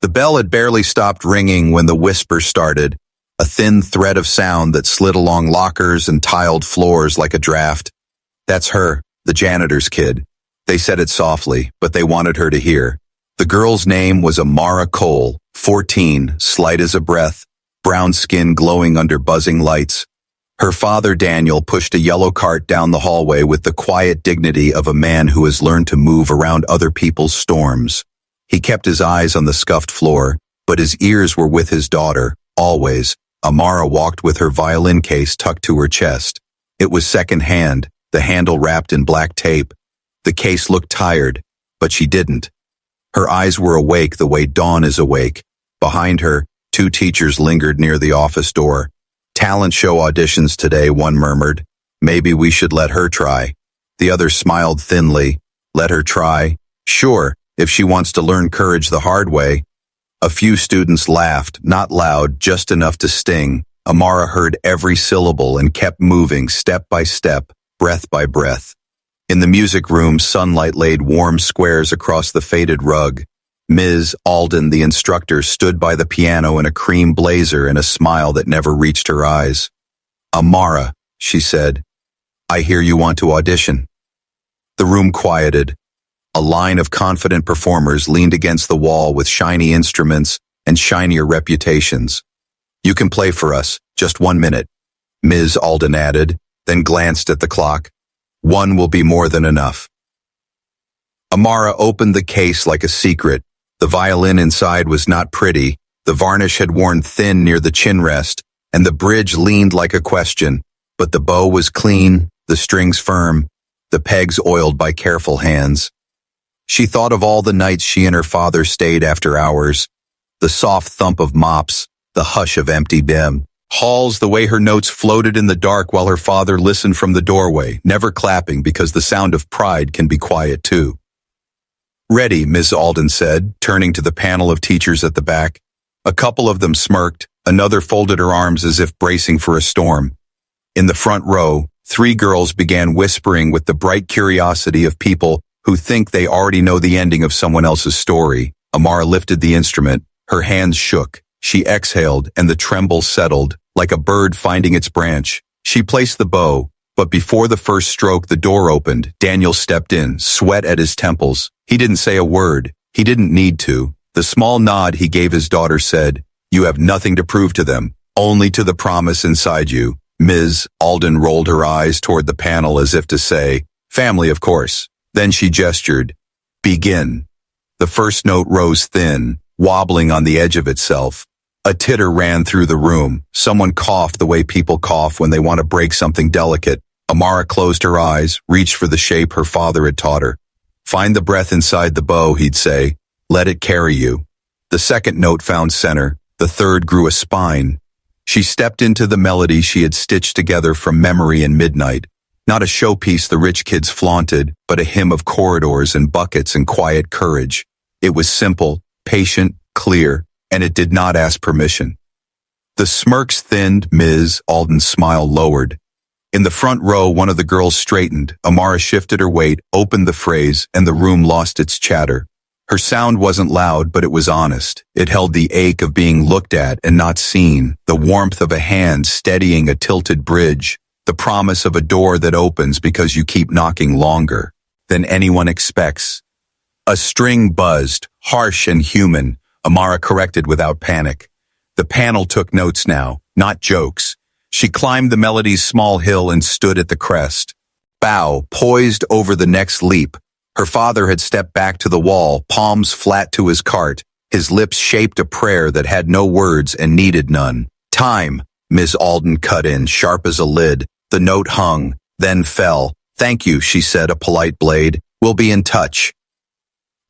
The bell had barely stopped ringing when the whisper started, a thin thread of sound that slid along lockers and tiled floors like a draft. "That's her, the janitor's kid." They said it softly, but they wanted her to hear. The girl's name was Amara Cole, 14, slight as a breath, brown skin glowing under buzzing lights. Her father, Daniel, pushed a yellow cart down the hallway with the quiet dignity of a man who has learned to move around other people's storms. He kept his eyes on the scuffed floor, but his ears were with his daughter, always. Amara walked with her violin case tucked to her chest. It was second-hand, the handle wrapped in black tape. The case looked tired, but she didn't. Her eyes were awake the way dawn is awake. Behind her, 2 teachers lingered near the office door. "Talent show auditions today," one murmured. "Maybe we should let her try." The other smiled thinly. "Let her try? Sure, if she wants to learn courage the hard way." A few students laughed, not loud, just enough to sting. Amara heard every syllable and kept moving step by step, breath by breath. In the music room, sunlight laid warm squares across the faded rug. Ms. Alden, the instructor, stood by the piano in a cream blazer and a smile that never reached her eyes. "Amara," she said, "I hear you want to audition." The room quieted. A line of confident performers leaned against the wall with shiny instruments and shinier reputations. "You can play for us, just 1 minute," Ms. Alden added, then glanced at the clock. "1 will be more than enough." Amara opened the case like a secret. The violin inside was not pretty. The varnish had worn thin near the chin rest, and the bridge leaned like a question. But the bow was clean, the strings firm, the pegs oiled by careful hands. She thought of all the nights she and her father stayed after hours, the soft thump of mops, the hush of empty bin halls, the way her notes floated in the dark while her father listened from the doorway, never clapping because the sound of pride can be quiet too. "Ready," Ms. Alden said, turning to the panel of teachers at the back. A couple of them smirked, another folded her arms as if bracing for a storm. In the front row, 3 girls began whispering with the bright curiosity of people who think they already know the ending of someone else's story. Amara lifted the instrument. Her hands shook. She exhaled, and the tremble settled, like a bird finding its branch. She placed the bow, but before the first stroke the door opened. Daniel stepped in, sweat at his temples. He didn't say a word. He didn't need to. The small nod he gave his daughter said, "You have nothing to prove to them, only to the promise inside you." Ms. Alden rolled her eyes toward the panel as if to say, "Family, of course." Then she gestured, "Begin." The first note rose thin, wobbling on the edge of itself. A titter ran through the room. Someone coughed the way people cough when they want to break something delicate. Amara closed her eyes, reached for the shape her father had taught her. "Find the breath inside the bow," he'd say. "Let it carry you." The second note found center. The third grew a spine. She stepped into the melody she had stitched together from memory and midnight. Not a showpiece the rich kids flaunted, but a hymn of corridors and buckets and quiet courage. It was simple, patient, clear, and it did not ask permission. The smirks thinned, Ms. Alden's smile lowered. In the front row, one of the girls straightened. Amara shifted her weight, opened the phrase, and the room lost its chatter. Her sound wasn't loud, but it was honest. It held the ache of being looked at and not seen, the warmth of a hand steadying a tilted bridge, the promise of a door that opens because you keep knocking longer than anyone expects. A string buzzed, harsh and human. Amara corrected without panic. The panel took notes now, not jokes. She climbed the melody's small hill and stood at the crest. Bow, poised over the next leap. Her father had stepped back to the wall, palms flat to his cart. His lips shaped a prayer that had no words and needed none. "Time," Miss Alden cut in, sharp as a lid. The note hung, then fell. "Thank you," she said, a polite blade. "We'll be in touch."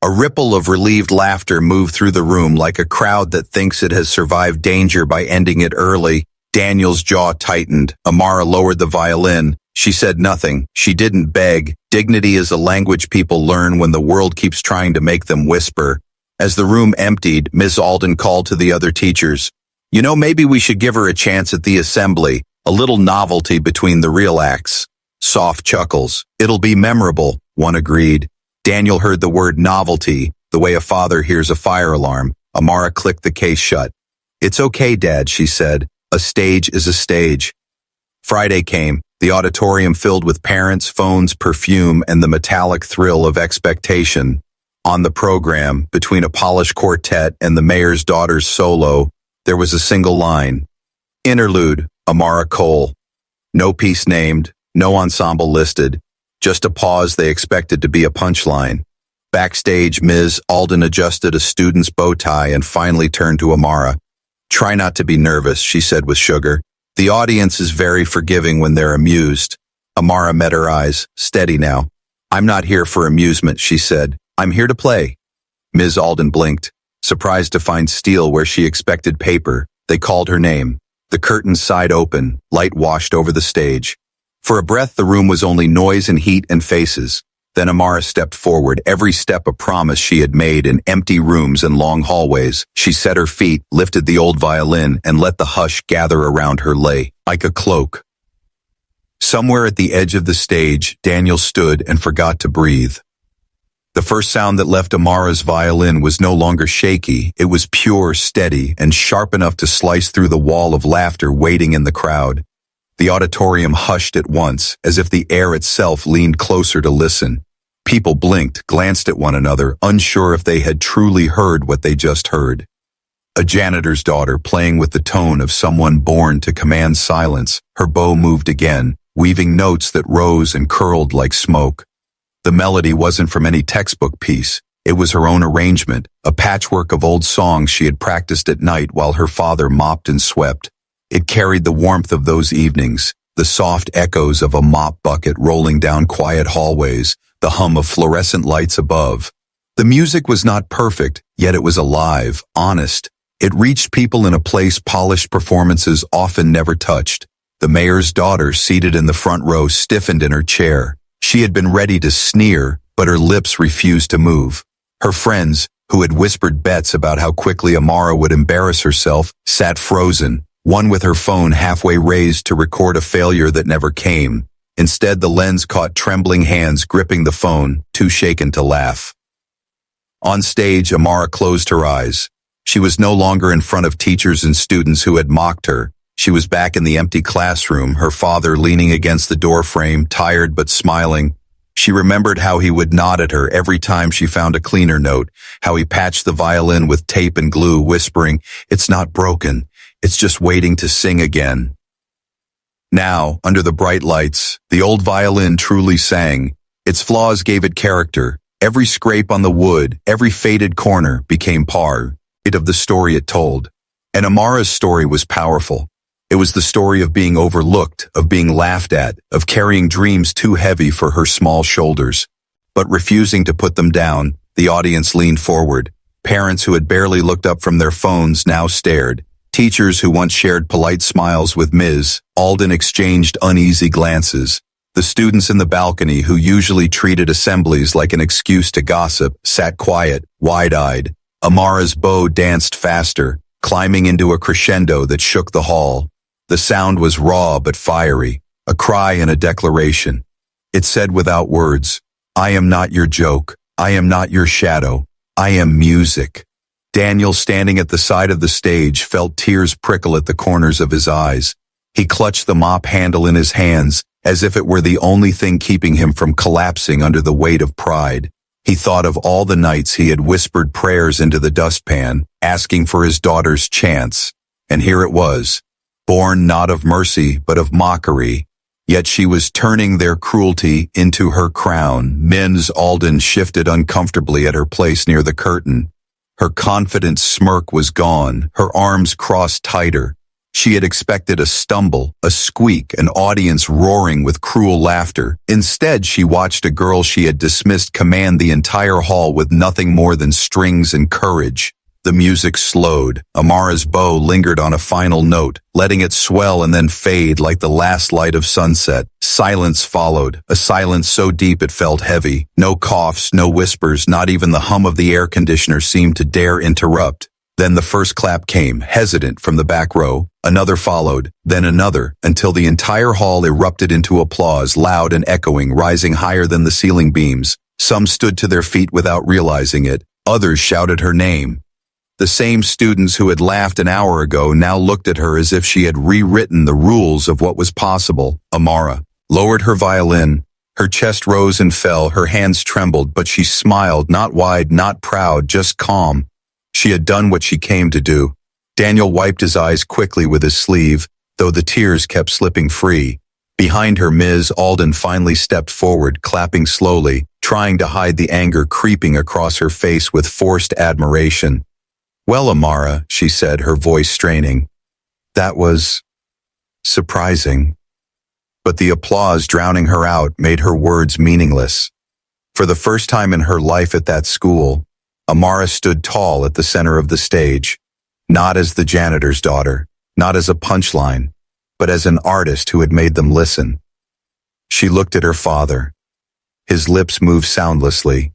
A ripple of relieved laughter moved through the room like a crowd that thinks it has survived danger by ending it early. Daniel's jaw tightened. Amara lowered the violin. She said nothing. She didn't beg. Dignity is a language people learn when the world keeps trying to make them whisper. As the room emptied, Miss Alden called to the other teachers. "You know, maybe we should give her a chance at the assembly. A little novelty between the real acts." Soft chuckles. "It'll be memorable," one agreed. Daniel heard the word novelty, the way a father hears a fire alarm. Amara clicked the case shut. "It's okay, Dad," she said. "A stage is a stage." Friday came, the auditorium filled with parents, phones, perfume, and the metallic thrill of expectation. On the program, between a polished quartet and the mayor's daughter's solo, there was a single line. Interlude, Amara Cole. No piece named, no ensemble listed, just a pause they expected to be a punchline. Backstage, Ms. Alden adjusted a student's bow tie and finally turned to Amara. "Try not to be nervous," she said with sugar. "The audience is very forgiving when they're amused." Amara met her eyes. "Steady now." "I'm not here for amusement," she said. "I'm here to play." Ms. Alden blinked, surprised to find steel where she expected paper. They called her name. The curtains sighed open, light washed over the stage. For a breath, the room was only noise and heat and faces. Then Amara stepped forward, every step a promise she had made in empty rooms and long hallways. She set her feet, lifted the old violin, and let the hush gather around her lay, like a cloak. Somewhere at the edge of the stage, Daniel stood and forgot to breathe. The first sound that left Amara's violin was no longer shaky. It was pure, steady, and sharp enough to slice through the wall of laughter waiting in the crowd. The auditorium hushed at once, as if the air itself leaned closer to listen. People blinked, glanced at one another, unsure if they had truly heard what they just heard. A janitor's daughter playing with the tone of someone born to command silence, her bow moved again, weaving notes that rose and curled like smoke. The melody wasn't from any textbook piece. It was her own arrangement, a patchwork of old songs she had practiced at night while her father mopped and swept. It carried the warmth of those evenings, the soft echoes of a mop bucket rolling down quiet hallways, the hum of fluorescent lights above. The music was not perfect, yet it was alive, honest. It reached people in a place polished performances often never touched. The mayor's daughter, seated in the front row, stiffened in her chair. She had been ready to sneer, but her lips refused to move. Her friends, who had whispered bets about how quickly Amara would embarrass herself, sat frozen, one with her phone halfway raised to record a failure that never came. Instead, the lens caught trembling hands gripping the phone, too shaken to laugh. On stage, Amara closed her eyes. She was no longer in front of teachers and students who had mocked her. She was back in the empty classroom, her father leaning against the doorframe, tired but smiling. She remembered how he would nod at her every time she found a cleaner note, how he patched the violin with tape and glue, whispering, "It's not broken, it's just waiting to sing again." Now, under the bright lights, the old violin truly sang. Its flaws gave it character. Every scrape on the wood, every faded corner became part of the story it told. And Amara's story was powerful. It was the story of being overlooked, of being laughed at, of carrying dreams too heavy for her small shoulders. But refusing to put them down, the audience leaned forward. Parents who had barely looked up from their phones now stared. Teachers who once shared polite smiles with Ms. Alden exchanged uneasy glances. The students in the balcony, who usually treated assemblies like an excuse to gossip, sat quiet, wide-eyed. Amara's bow danced faster, climbing into a crescendo that shook the hall. The sound was raw but fiery, a cry and a declaration. It said without words, "I am not your joke. I am not your shadow. I am music." Daniel, standing at the side of the stage, felt tears prickle at the corners of his eyes. He clutched the mop handle in his hands, as if it were the only thing keeping him from collapsing under the weight of pride. He thought of all the nights he had whispered prayers into the dustpan, asking for his daughter's chance. And here it was, born not of mercy but of mockery. Yet she was turning their cruelty into her crown. Ms. Alden shifted uncomfortably at her place near the curtain. Her confident smirk was gone, her arms crossed tighter. She had expected a stumble, a squeak, an audience roaring with cruel laughter. Instead, she watched a girl she had dismissed command the entire hall with nothing more than strings and courage. The music slowed. Amara's bow lingered on a final note, letting it swell and then fade like the last light of sunset. Silence followed, a silence so deep it felt heavy. No coughs, no whispers, not even the hum of the air conditioner seemed to dare interrupt. Then the first clap came, hesitant, from the back row. Another followed, then another, until the entire hall erupted into applause, loud and echoing, rising higher than the ceiling beams. Some stood to their feet without realizing it. Others shouted her name. The same students who had laughed an hour ago now looked at her as if she had rewritten the rules of what was possible. Amara lowered her violin. Her chest rose and fell, her hands trembled, but she smiled, not wide, not proud, just calm. She had done what she came to do. Daniel wiped his eyes quickly with his sleeve, though the tears kept slipping free. Behind her, Ms. Alden finally stepped forward, clapping slowly, trying to hide the anger creeping across her face with forced admiration. "Well, Amara," she said, her voice straining. "That was surprising." But the applause drowning her out made her words meaningless. For the first time in her life at that school, Amara stood tall at the center of the stage, not as the janitor's daughter, not as a punchline, but as an artist who had made them listen. She looked at her father. His lips moved soundlessly.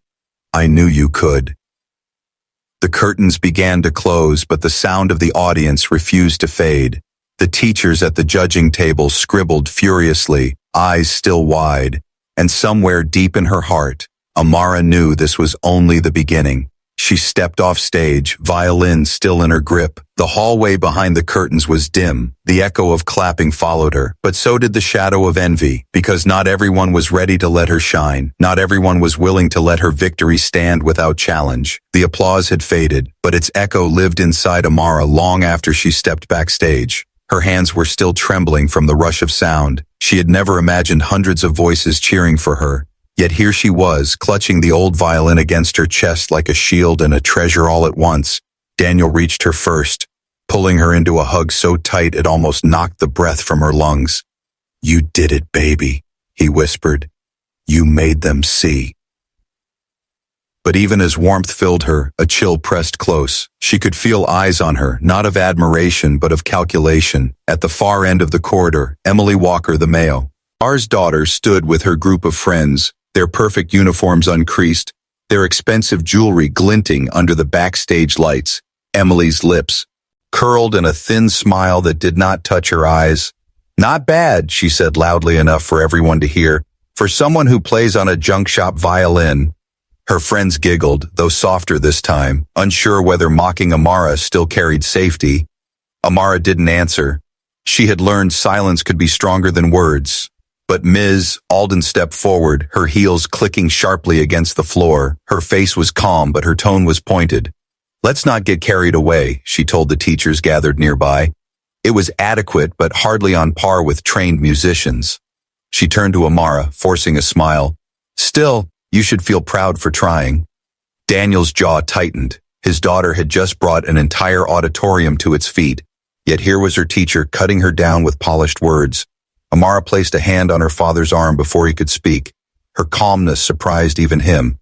"I knew you could." The curtains began to close, but the sound of the audience refused to fade. The teachers at the judging table scribbled furiously, eyes still wide, and somewhere deep in her heart, Amara knew this was only the beginning. She stepped off stage, violin still in her grip. The hallway behind the curtains was dim. The echo of clapping followed her, but so did the shadow of envy, because not everyone was ready to let her shine. Not everyone was willing to let her victory stand without challenge. The applause had faded, but its echo lived inside Amara long after she stepped backstage. Her hands were still trembling from the rush of sound. She had never imagined hundreds of voices cheering for her. Yet here she was, clutching the old violin against her chest like a shield and a treasure all at once. Daniel reached her first, pulling her into a hug so tight it almost knocked the breath from her lungs. "You did it, baby," he whispered. "You made them see." But even as warmth filled her, a chill pressed close. She could feel eyes on her, not of admiration but of calculation. At the far end of the corridor, Emily Walker, the mayor's daughter, stood with her group of friends, their perfect uniforms uncreased, their expensive jewelry glinting under the backstage lights. Emily's lips curled in a thin smile that did not touch her eyes. "Not bad," she said loudly enough for everyone to hear, "for someone who plays on a junk shop violin." Her friends giggled, though softer this time, unsure whether mocking Amara still carried safety. Amara didn't answer. She had learned silence could be stronger than words. But Ms. Alden stepped forward, her heels clicking sharply against the floor. Her face was calm, but her tone was pointed. "Let's not get carried away," she told the teachers gathered nearby. It was adequate, but hardly on par with trained musicians. She turned to Amara, forcing a smile. "Still, you should feel proud for trying." Daniel's jaw tightened. His daughter had just brought an entire auditorium to its feet, yet here was her teacher cutting her down with polished words. Amara placed a hand on her father's arm before he could speak. Her calmness surprised even him.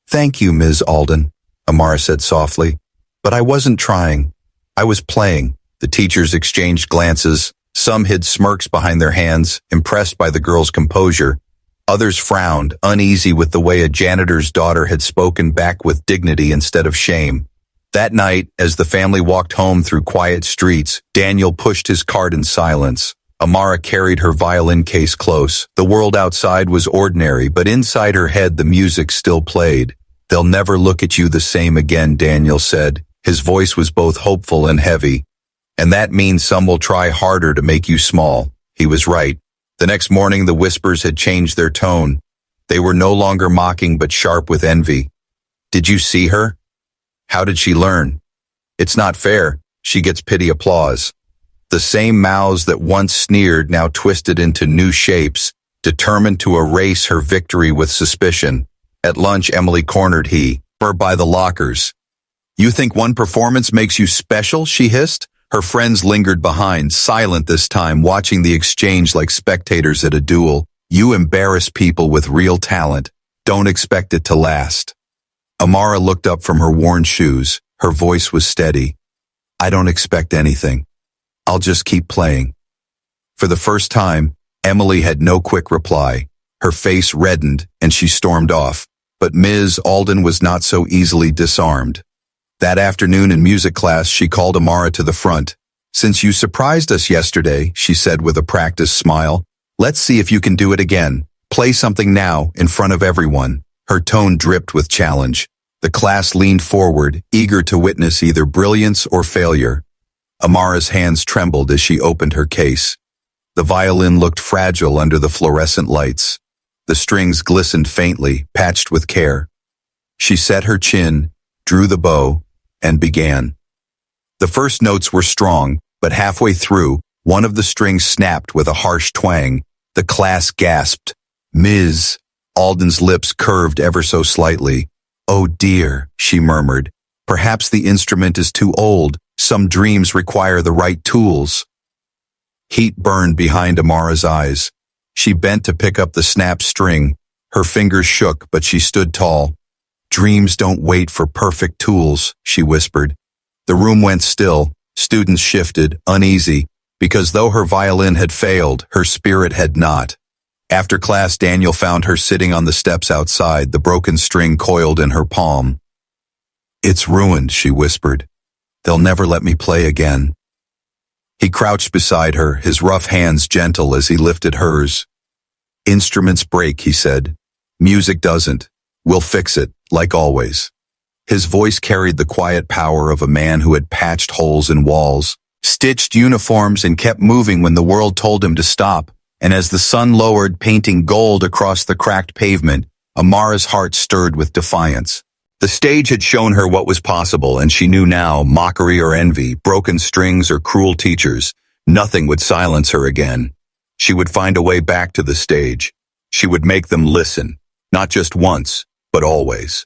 "Thank you, Ms. Alden," Amara said softly. "But I wasn't trying. I was playing." The teachers exchanged glances. Some hid smirks behind their hands, impressed by the girl's composure. Others frowned, uneasy with the way a janitor's daughter had spoken back with dignity instead of shame. That night, as the family walked home through quiet streets, Daniel pushed his cart in silence. Amara carried her violin case close. The world outside was ordinary, but inside her head the music still played. "They'll never look at you the same again," Daniel said. His voice was both hopeful and heavy. "And that means some will try harder to make you small." He was right. The next morning the whispers had changed their tone. They were no longer mocking but sharp with envy. "Did you see her? How did she learn? It's not fair. She gets pity applause." The same mouths that once sneered now twisted into new shapes, determined to erase her victory with suspicion. At lunch, Emily cornered her by the lockers. "You think one performance makes you special?" she hissed. Her friends lingered behind, silent this time, watching the exchange like spectators at a duel. "You embarrass people with real talent. Don't expect it to last." Amara looked up from her worn shoes. Her voice was steady. "I don't expect anything. I'll just keep playing." For the first time, Emily had no quick reply. Her face reddened, and she stormed off. But Ms. Alden was not so easily disarmed. That afternoon in music class, she called Amara to the front. "Since you surprised us yesterday," she said with a practiced smile, "let's see if you can do it again. Play something now, in front of everyone." Her tone dripped with challenge. The class leaned forward, eager to witness either brilliance or failure. Amara's hands trembled as she opened her case. The violin looked fragile under the fluorescent lights. The strings glistened faintly, patched with care. She set her chin, drew the bow, and began. The first notes were strong, but halfway through, one of the strings snapped with a harsh twang. The class gasped. "Ms." Alden's lips curved ever so slightly. "Oh dear," she murmured. "Perhaps the instrument is too old. Some dreams require the right tools." Heat burned behind Amara's eyes. She bent to pick up the snapped string. Her fingers shook, but she stood tall. "Dreams don't wait for perfect tools," she whispered. The room went still. Students shifted, uneasy, because though her violin had failed, her spirit had not. After class, Daniel found her sitting on the steps outside, the broken string coiled in her palm. "It's ruined," she whispered. "They'll never let me play again." He crouched beside her, his rough hands gentle as he lifted hers. "Instruments break," he said. "Music doesn't. We'll fix it, like always." His voice carried the quiet power of a man who had patched holes in walls, stitched uniforms, and kept moving when the world told him to stop. And as the sun lowered, painting gold across the cracked pavement, Amara's heart stirred with defiance. The stage had shown her what was possible, and she knew now, mockery or envy, broken strings or cruel teachers, nothing would silence her again. She would find a way back to the stage. She would make them listen, not just once, but always.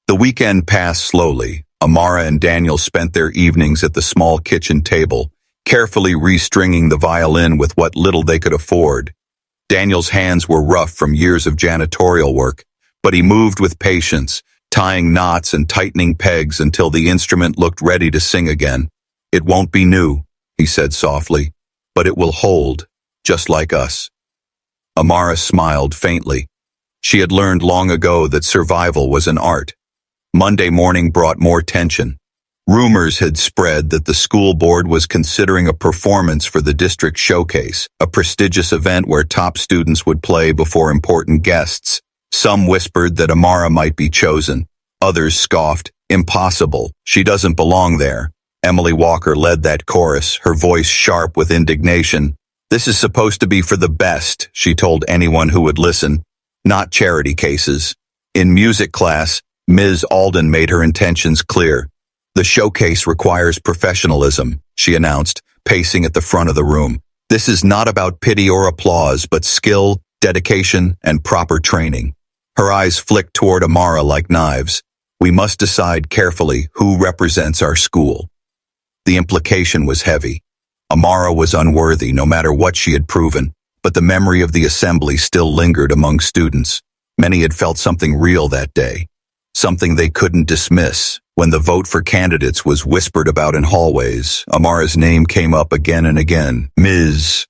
The weekend passed slowly. Amara and Daniel spent their evenings at the small kitchen table, carefully restringing the violin with what little they could afford. Daniel's hands were rough from years of janitorial work, but he moved with patience, tying knots and tightening pegs until the instrument looked ready to sing again. "It won't be new," he said softly, "but it will hold, just like us." Amara smiled faintly. She had learned long ago that survival was an art. Monday morning brought more tension. Rumors had spread that the school board was considering a performance for the district showcase, a prestigious event where top students would play before important guests. Some whispered that Amara might be chosen. Others scoffed. "Impossible. She doesn't belong there." Emily Walker led that chorus, her voice sharp with indignation. "This is supposed to be for the best," she told anyone who would listen, "not charity cases." In music class, Ms. Alden made her intentions clear. "The showcase requires professionalism," she announced, pacing at the front of the room. "This is not about pity or applause, but skill, dedication, and proper training." Her eyes flicked toward Amara like knives. "We must decide carefully who represents our school." The implication was heavy. Amara was unworthy no matter what she had proven, but the memory of the assembly still lingered among students. Many had felt something real that day, something they couldn't dismiss. When the vote for candidates was whispered about in hallways, Amara's name came up again and again. "Ms."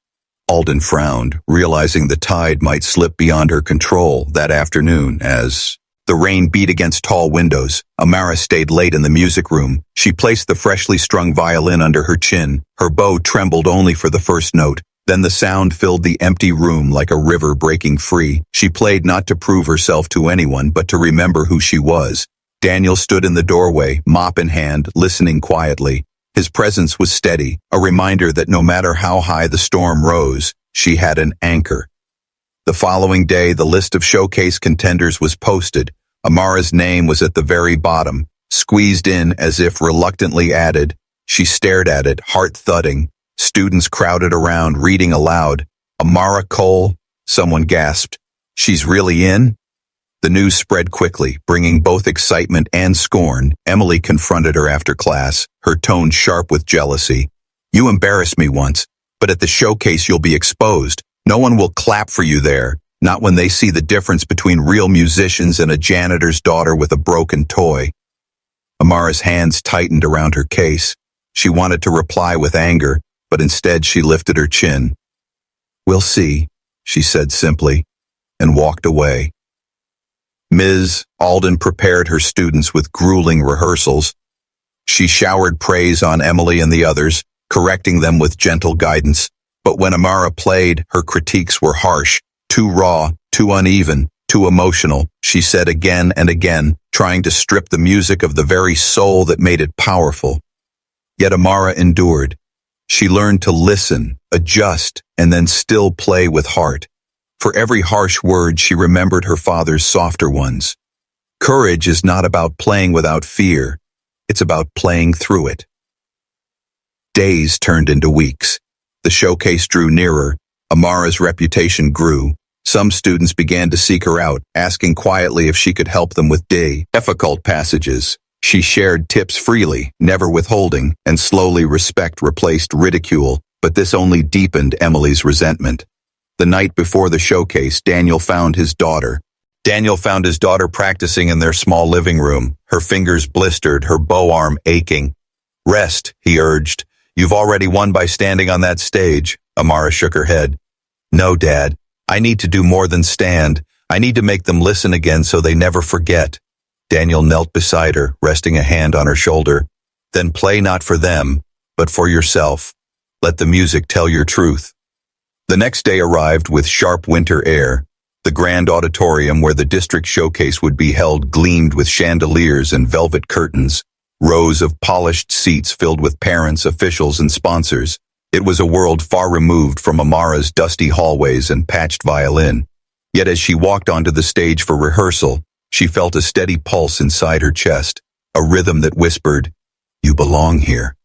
Alden frowned, realizing the tide might slip beyond her control that afternoon as the rain beat against tall windows. Amara stayed late in the music room. She placed the freshly strung violin under her chin. Her bow trembled only for the first note. Then the sound filled the empty room like a river breaking free. She played not to prove herself to anyone, but to remember who she was. Daniel stood in the doorway, mop in hand, listening quietly. His presence was steady, a reminder that no matter how high the storm rose, she had an anchor. The following day, the list of showcase contenders was posted. Amara's name was at the very bottom, squeezed in as if reluctantly added. She stared at it, heart thudding. Students crowded around, reading aloud. "Amara Cole," someone gasped. "She's really in?" The news spread quickly, bringing both excitement and scorn. Emily confronted her after class, her tone sharp with jealousy. "You embarrassed me once, but at the showcase you'll be exposed. No one will clap for you there, not when they see the difference between real musicians and a janitor's daughter with a broken toy." Amara's hands tightened around her case. She wanted to reply with anger, but instead she lifted her chin. "We'll see," she said simply, and walked away. Ms. Alden prepared her students with grueling rehearsals. She showered praise on Emily and the others, correcting them with gentle guidance. But when Amara played, her critiques were harsh, too raw, too uneven. Too emotional, she said again and again, trying to strip the music of the very soul that made it powerful. Yet Amara endured. She learned to listen, adjust, and then still play with heart. For every harsh word, she remembered her father's softer ones. Courage is not about playing without fear. It's about playing through it. Days turned into weeks. The showcase drew nearer. Amara's reputation grew. Some students began to seek her out, asking quietly if she could help them with difficult passages. She shared tips freely, never withholding, and slowly respect replaced ridicule, but this only deepened Emily's resentment. The night before the showcase, Daniel found his daughter practicing in their small living room, her fingers blistered, her bow arm aching. "Rest," he urged. "You've already won by standing on that stage." Amara shook her head. "No, Dad. I need to do more than stand. I need to make them listen again so they never forget." Daniel knelt beside her, resting a hand on her shoulder. "Then play not for them, but for yourself. Let the music tell your truth." The next day arrived with sharp winter air. The grand auditorium where the district showcase would be held gleamed with chandeliers and velvet curtains. Rows of polished seats filled with parents, officials, and sponsors. It was a world far removed from Amara's dusty hallways and patched violin. Yet as she walked onto the stage for rehearsal, she felt a steady pulse inside her chest, a rhythm that whispered, "You belong here."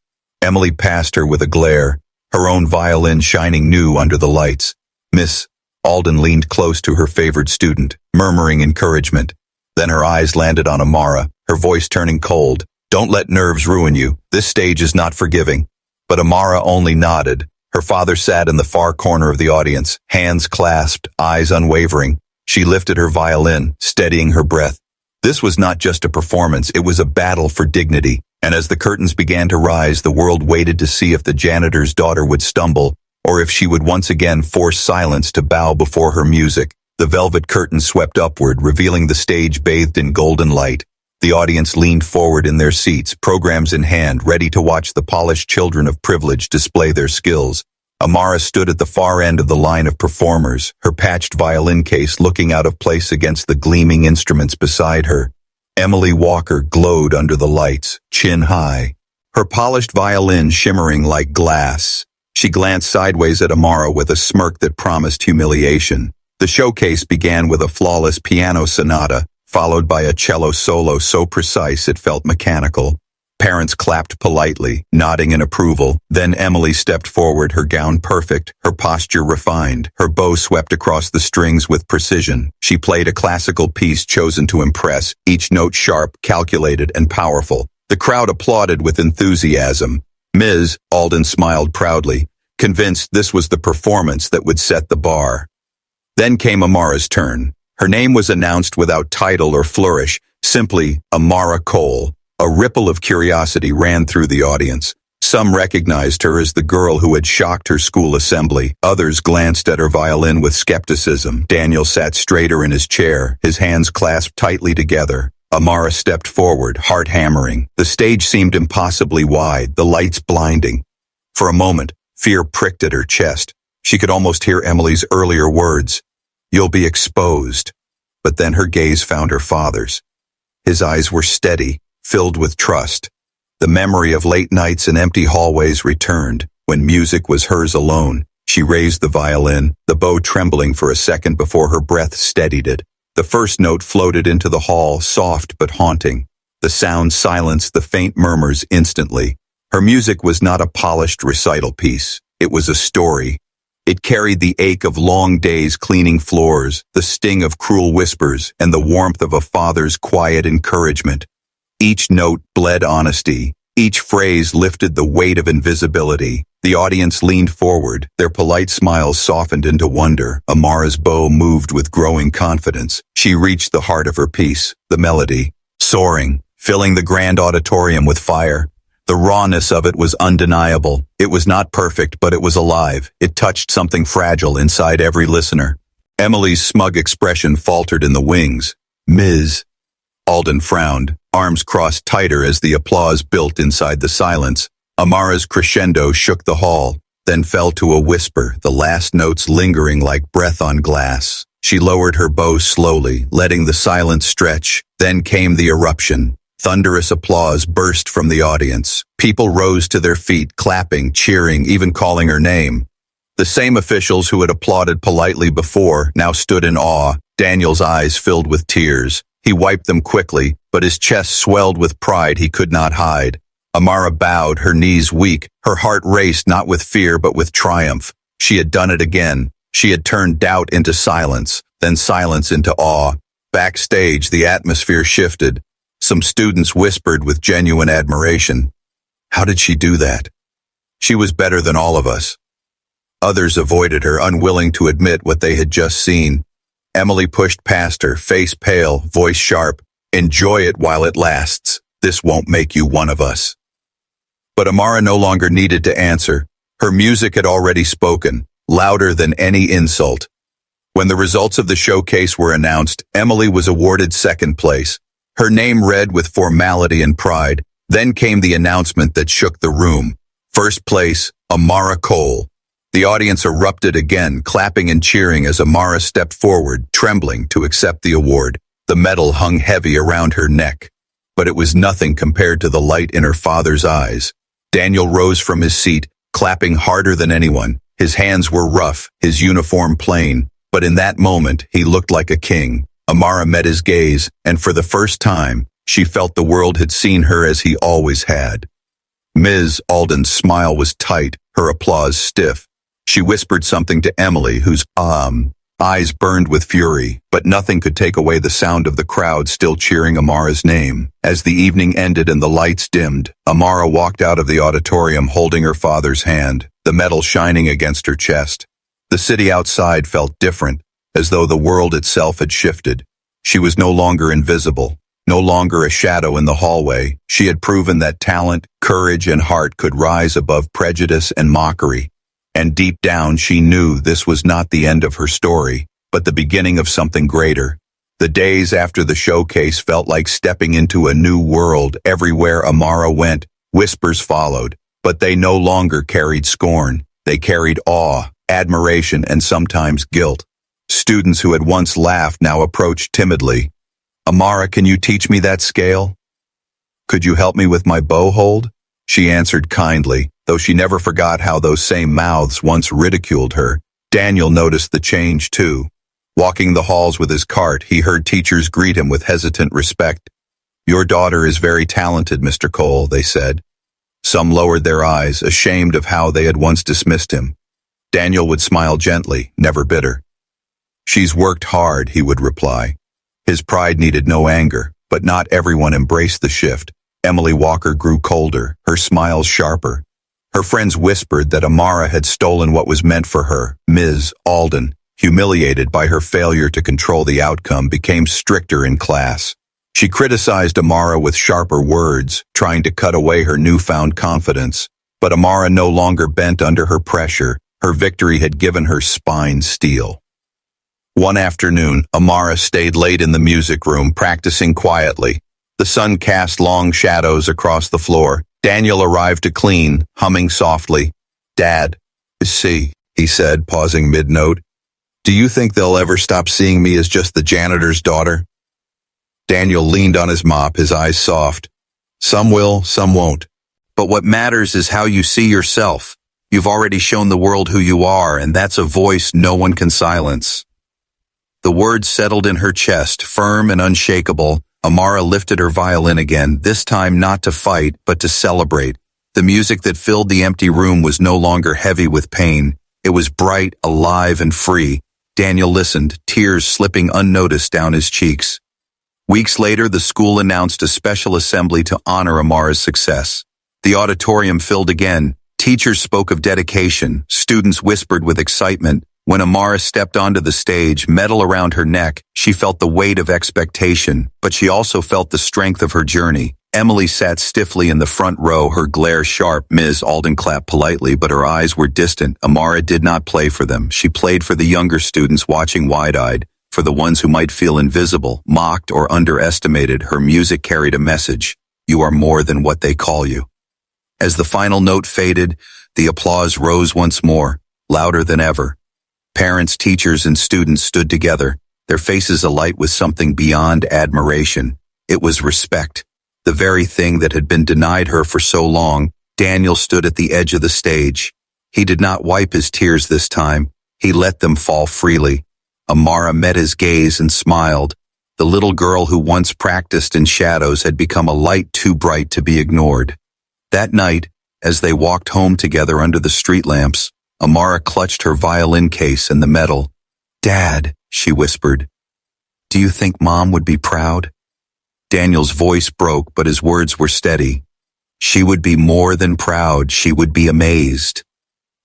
Emily passed her with a glare, her own violin shining new under the lights. Miss Alden leaned close to her favored student, murmuring encouragement. Then her eyes landed on Amara, her voice turning cold. "Don't let nerves ruin you. This stage is not forgiving." But Amara only nodded. Her father sat in the far corner of the audience, hands clasped, eyes unwavering. She lifted her violin, steadying her breath. This was not just a performance, it was a battle for dignity. And as the curtains began to rise, the world waited to see if the janitor's daughter would stumble, or if she would once again force silence to bow before her music. The velvet curtain swept upward, revealing the stage bathed in golden light. The audience leaned forward in their seats, programs in hand, ready to watch the polished children of privilege display their skills. Amara stood at the far end of the line of performers, her patched violin case looking out of place against the gleaming instruments beside her. Emily Walker glowed under the lights, chin high, her polished violin shimmering like glass. She glanced sideways at Amara with a smirk that promised humiliation. The showcase began with a flawless piano sonata, followed by a cello solo so precise it felt mechanical. Parents clapped politely, nodding in approval. Then Emily stepped forward, her gown perfect, her posture refined, her bow swept across the strings with precision. She played a classical piece chosen to impress, each note sharp, calculated, and powerful. The crowd applauded with enthusiasm. Ms. Alden smiled proudly, convinced this was the performance that would set the bar. Then came Amara's turn. Her name was announced without title or flourish, simply Amara Cole. A ripple of curiosity ran through the audience. Some recognized her as the girl who had shocked her school assembly. Others glanced at her violin with skepticism. Daniel sat straighter in his chair, his hands clasped tightly together. Amara stepped forward, heart hammering. The stage seemed impossibly wide, the lights blinding. For a moment, fear pricked at her chest. She could almost hear Emily's earlier words. "You'll be exposed." But then her gaze found her father's. His eyes were steady, filled with trust. The memory of late nights and empty hallways returned. When music was hers alone, she raised the violin, the bow trembling for a second before her breath steadied it. The first note floated into the hall, soft but haunting. The sound silenced the faint murmurs instantly. Her music was not a polished recital piece. It was a story. It carried the ache of long days cleaning floors, the sting of cruel whispers, and the warmth of a father's quiet encouragement. Each note bled honesty. Each phrase lifted the weight of invisibility. The audience leaned forward, their polite smiles softened into wonder. Amara's bow moved with growing confidence. She reached the heart of her piece, the melody, soaring, filling the grand auditorium with fire. The rawness of it was undeniable. It was not perfect, but it was alive. It touched something fragile inside every listener. Emily's smug expression faltered in the wings. "Ms. Alden frowned, arms crossed tighter as the applause built inside the silence. Amara's crescendo shook the hall, then fell to a whisper, the last notes lingering like breath on glass. She lowered her bow slowly, letting the silence stretch. Then came the eruption. Thunderous applause burst from the audience. People rose to their feet, clapping, cheering, even calling her name. The same officials who had applauded politely before now stood in awe. Daniel's eyes filled with tears. He wiped them quickly, but his chest swelled with pride he could not hide. Amara bowed, her knees weak. Her heart raced not with fear but with triumph. She had done it again. She had turned doubt into silence, then silence into awe. Backstage, the atmosphere shifted. Some students whispered with genuine admiration. How did she do that? She was better than all of us. Others avoided her, unwilling to admit what they had just seen. Emily pushed past her, face pale, voice sharp. Enjoy it while it lasts. This won't make you one of us. But Amara no longer needed to answer. Her music had already spoken, louder than any insult. When the results of the showcase were announced, Emily was awarded second place. Her name read with formality and pride. Then came the announcement that shook the room. First place, Amara Cole. The audience erupted again, clapping and cheering as Amara stepped forward, trembling to accept the award. The medal hung heavy around her neck. But it was nothing compared to the light in her father's eyes. Daniel rose from his seat, clapping harder than anyone. His hands were rough, his uniform plain. But in that moment, he looked like a king. Amara met his gaze, and for the first time, she felt the world had seen her as he always had. Ms. Alden's smile was tight, her applause stiff. She whispered something to Emily, whose eyes burned with fury, but nothing could take away the sound of the crowd still cheering Amara's name. As the evening ended and the lights dimmed, Amara walked out of the auditorium holding her father's hand, the medal shining against her chest. The city outside felt different, as though the world itself had shifted. She was no longer invisible, no longer a shadow in the hallway. She had proven that talent, courage, and heart could rise above prejudice and mockery. And deep down she knew this was not the end of her story, but the beginning of something greater. The days after the showcase felt like stepping into a new world. Everywhere Amara went, whispers followed, but they no longer carried scorn. They carried awe, admiration, and sometimes guilt. Students who had once laughed now approached timidly. Amara, can you teach me that scale? Could you help me with my bow hold? She answered kindly, though she never forgot how those same mouths once ridiculed her. Daniel noticed the change too. Walking the halls with his cart, he heard teachers greet him with hesitant respect. Your daughter is very talented, Mr. Cole, they said. Some lowered their eyes, ashamed of how they had once dismissed him. Daniel would smile gently, never bitter. She's worked hard, he would reply. His pride needed no anger, but not everyone embraced the shift. Emily Walker grew colder, her smiles sharper. Her friends whispered that Amara had stolen what was meant for her. Ms. Alden, humiliated by her failure to control the outcome, became stricter in class. She criticized Amara with sharper words, trying to cut away her newfound confidence. But Amara no longer bent under her pressure. Her victory had given her spine steel. One afternoon, Amara stayed late in the music room, practicing quietly. The sun cast long shadows across the floor. Daniel arrived to clean, humming softly. Dad, see, he said, pausing mid-note. Do you think they'll ever stop seeing me as just the janitor's daughter? Daniel leaned on his mop, his eyes soft. Some will, some won't. But what matters is how you see yourself. You've already shown the world who you are, and that's a voice no one can silence. The words settled in her chest, firm and unshakable. Amara lifted her violin again, this time not to fight, but to celebrate. The music that filled the empty room was no longer heavy with pain. It was bright, alive, and free. Daniel listened, tears slipping unnoticed down his cheeks. Weeks later, the school announced a special assembly to honor Amara's success. The auditorium filled again. Teachers spoke of dedication. Students whispered with excitement. When Amara stepped onto the stage, medal around her neck, she felt the weight of expectation, but she also felt the strength of her journey. Emily sat stiffly in the front row, her glare sharp. Ms. Alden clapped politely, but her eyes were distant. Amara did not play for them. She played for the younger students watching wide-eyed, for the ones who might feel invisible, mocked, or underestimated. Her music carried a message. You are more than what they call you. As the final note faded, the applause rose once more, louder than ever. Parents, teachers, and students stood together, their faces alight with something beyond admiration. It was respect. The very thing that had been denied her for so long. Daniel stood at the edge of the stage. He did not wipe his tears this time. He let them fall freely. Amara met his gaze and smiled. The little girl who once practiced in shadows had become a light too bright to be ignored. That night, as they walked home together under the street lamps, Amara clutched her violin case and the medal. "Dad," she whispered, "do you think Mom would be proud?" Daniel's voice broke, but his words were steady. She would be more than proud, she would be amazed.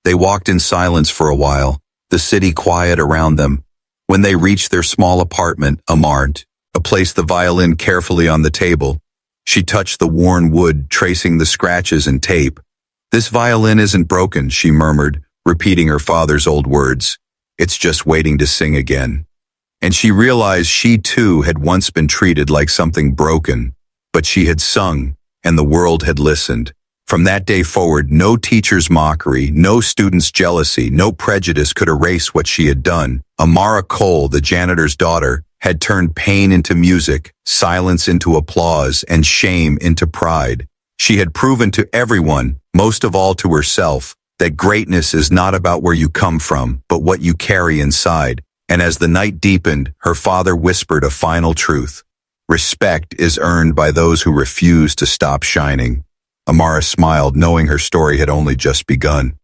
They walked in silence for a while, the city quiet around them. When they reached their small apartment, Amara placed the violin carefully on the table. She touched the worn wood, tracing the scratches and tape. "This violin isn't broken," she murmured, repeating her father's old words. "It's just waiting to sing again." And she realized she too had once been treated like something broken, but she had sung, and the world had listened. From that day forward, no teacher's mockery, no student's jealousy, no prejudice could erase what she had done. Amara Cole, the janitor's daughter, had turned pain into music, silence into applause, and shame into pride. She had proven to everyone, most of all to herself, that greatness is not about where you come from, but what you carry inside. And as the night deepened, her father whispered a final truth. Respect is earned by those who refuse to stop shining. Amara smiled, knowing her story had only just begun.